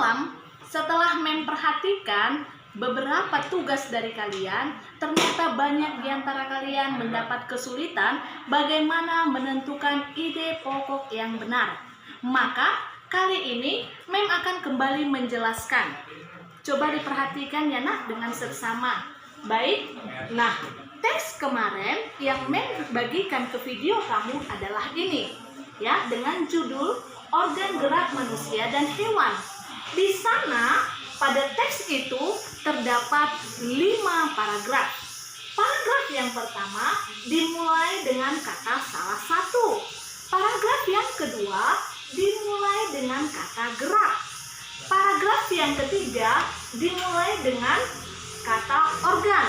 malam, setelah memperhatikan beberapa tugas dari kalian, ternyata banyak di antara kalian mendapat kesulitan bagaimana menentukan ide pokok yang benar. Maka kali ini Mem akan kembali menjelaskan. Coba diperhatikan ya nak dengan seksama. Baik, nah teks kemarin yang Mem bagikan ke video kamu adalah ini ya, dengan judul Organ Gerak Manusia dan Hewan. Di sana pada teks itu terdapat 5 paragraf. Paragraf yang pertama dimulai dengan kata salah satu. Paragraf yang kedua dimulai dengan kata gerak. Paragraf yang ketiga dimulai dengan kata organ.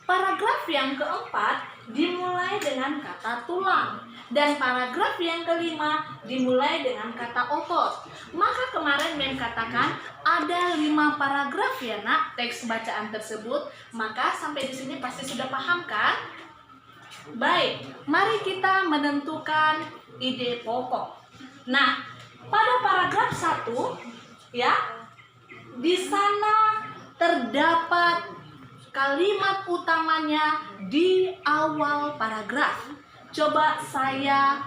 Paragraf yang keempat dimulai dengan kata tulang. Dan paragraf yang kelima dimulai dengan kata otot. Maka kemarin Mem katakan ada 5 paragraf ya nak teks bacaan tersebut. Maka sampai di sini pasti sudah paham kan? Baik, mari kita menentukan ide pokok. Nah, pada paragraf 1 ya, di sana terdapat kalimat utamanya di awal paragraf. Coba saya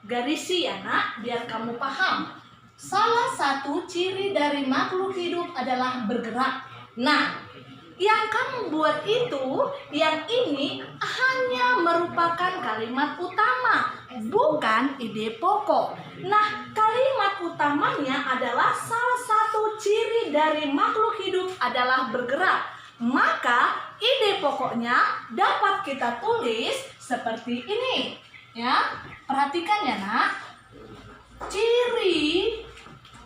garisi ya nak, biar kamu paham. Salah satu ciri dari makhluk hidup adalah bergerak. Nah, yang kamu buat itu, yang ini hanya merupakan kalimat utama, bukan ide pokok. Nah, kalimat utamanya adalah salah satu ciri dari makhluk hidup adalah bergerak. Maka ide pokoknya dapat kita tulis seperti ini ya. Perhatikan ya nak. Ciri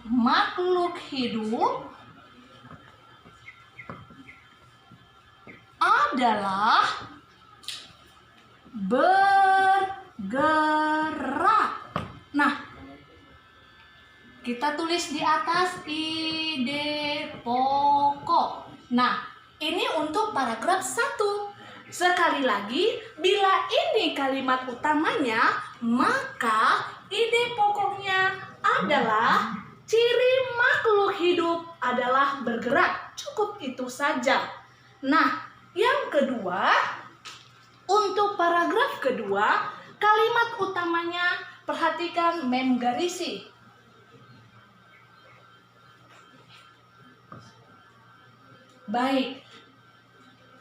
makhluk hidup adalah bergerak. Nah, kita tulis di atas ide pokok. Nah, ini untuk paragraf 1. Sekali lagi, bila ini kalimat utamanya, maka ide pokoknya adalah ciri makhluk hidup adalah bergerak. Cukup itu saja. Nah, yang kedua, untuk paragraf kedua, kalimat utamanya perhatikan Mem garisi. Baik,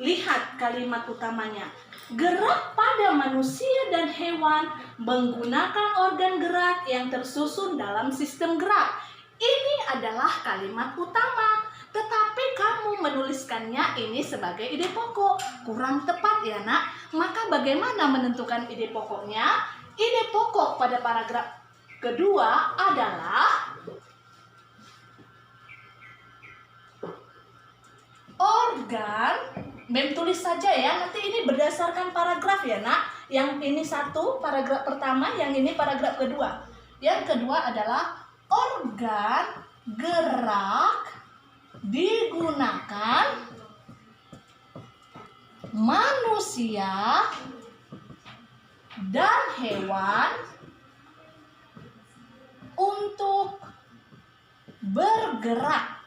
lihat kalimat utamanya. Gerak pada manusia dan hewan menggunakan organ gerak yang tersusun dalam sistem gerak. Ini adalah kalimat utama, tetapi kamu menuliskannya ini sebagai ide pokok. Kurang tepat ya nak. Maka bagaimana menentukan ide pokoknya? Ide pokok pada paragraf kedua adalah organ. Mem tulis saja ya, nanti ini berdasarkan paragraf ya nak. Yang ini satu paragraf pertama, yang ini paragraf kedua. Yang kedua adalah organ gerak digunakan manusia dan hewan untuk bergerak.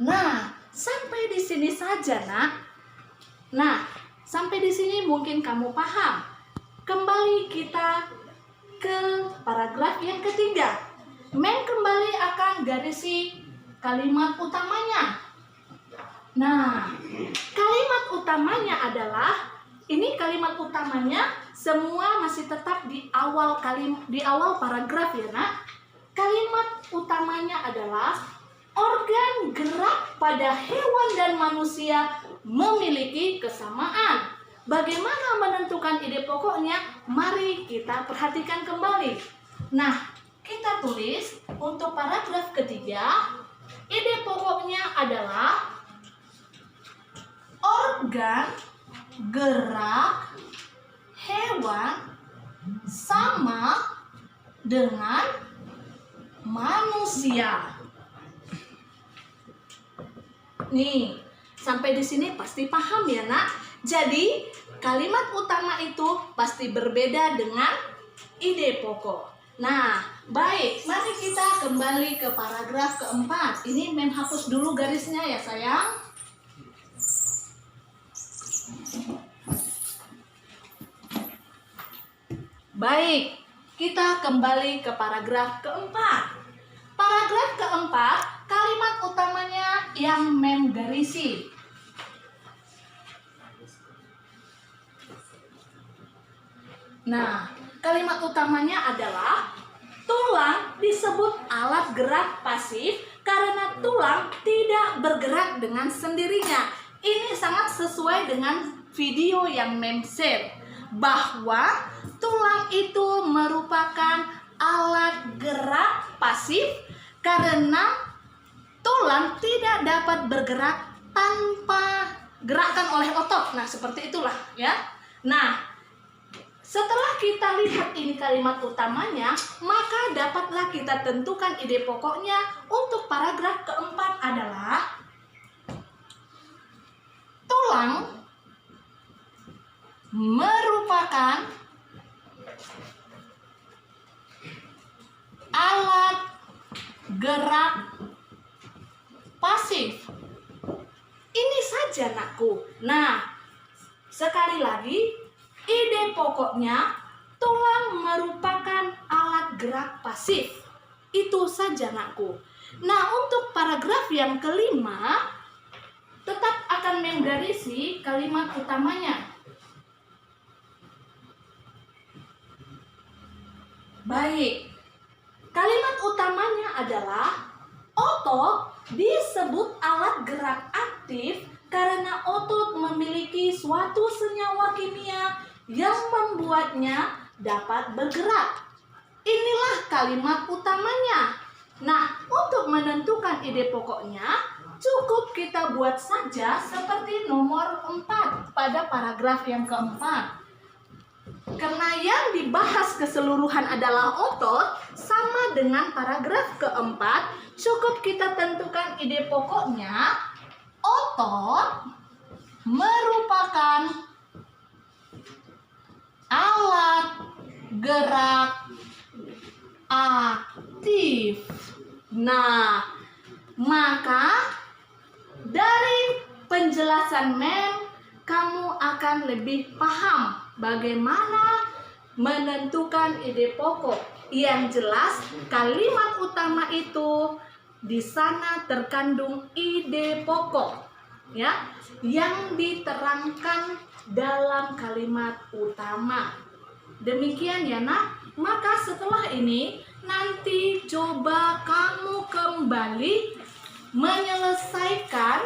Nah, sampai di sini saja, nak. Nah, sampai di sini mungkin kamu paham. Kembali kita ke paragraf yang ketiga. Mem kembali akan garisi kalimat utamanya. Nah, kalimat utamanya adalah ini kalimat utamanya semua masih tetap di awal paragraf ya, nak. Kalimat utamanya adalah organ gerak pada hewan dan manusia memiliki kesamaan. Bagaimana menentukan ide pokoknya? Mari kita perhatikan kembali. Nah, kita tulis untuk paragraf ketiga, ide pokoknya adalah organ gerak hewan sama dengan manusia. Nih, sampai di sini pasti paham ya nak. Jadi kalimat utama itu pasti berbeda dengan ide pokok. Nah, baik, mari kita kembali ke paragraf keempat. Ini Mem hapus dulu garisnya ya sayang. Baik, kita kembali ke paragraf keempat. Paragraf keempat, kalimat utamanya yang Mem garisi. Nah, kalimat utamanya adalah tulang disebut alat gerak pasif karena tulang tidak bergerak dengan sendirinya. Ini sangat sesuai dengan video yang Mem share, bahwa tulang itu merupakan alat gerak pasif karena tulang tidak dapat bergerak tanpa gerakan oleh otot. Nah, seperti itulah ya. Nah, setelah kita lihat ini kalimat utamanya, maka dapatlah kita tentukan ide pokoknya. Untuk paragraf keempat adalah tulang merupakan alat gerak pasif. Ini saja nakku. Nah, sekali lagi, ide pokoknya tulang merupakan alat gerak pasif. Itu saja nakku. Nah, untuk paragraf yang kelima, tetap akan menggarisi kalimat utamanya. Baik, kalimat utamanya adalah otot disebut alat gerak aktif karena otot memiliki suatu senyawa kimia yang membuatnya dapat bergerak. Inilah kalimat utamanya. Nah, untuk menentukan ide pokoknya, cukup kita buat saja seperti nomor 4 pada paragraf yang keempat. Karena yang dibahas keseluruhan adalah otot, sama dengan paragraf keempat, cukup kita tentukan ide pokoknya. Otot merupakan alat gerak aktif. Nah, maka dari penjelasan Mem, kamu akan lebih paham bagaimana menentukan ide pokok. Yang jelas, kalimat utama itu di sana terkandung ide pokok, ya, yang diterangkan dalam kalimat utama. Demikian ya nak. Maka setelah ini nanti coba kamu kembali menyelesaikan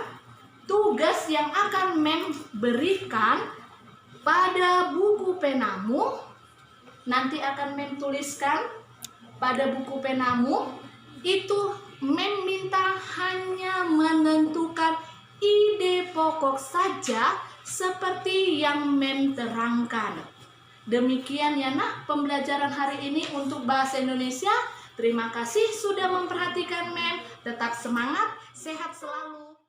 tugas yang akan Mem berikan pada buku penamu. Nanti akan Mem tuliskan pada buku penamu. Itu Mem minta hanya menentukan ide pokok saja seperti yang Mem terangkan. Demikian ya nak pembelajaran hari ini untuk bahasa Indonesia. Terima kasih sudah memperhatikan Mem. Tetap semangat, sehat selalu.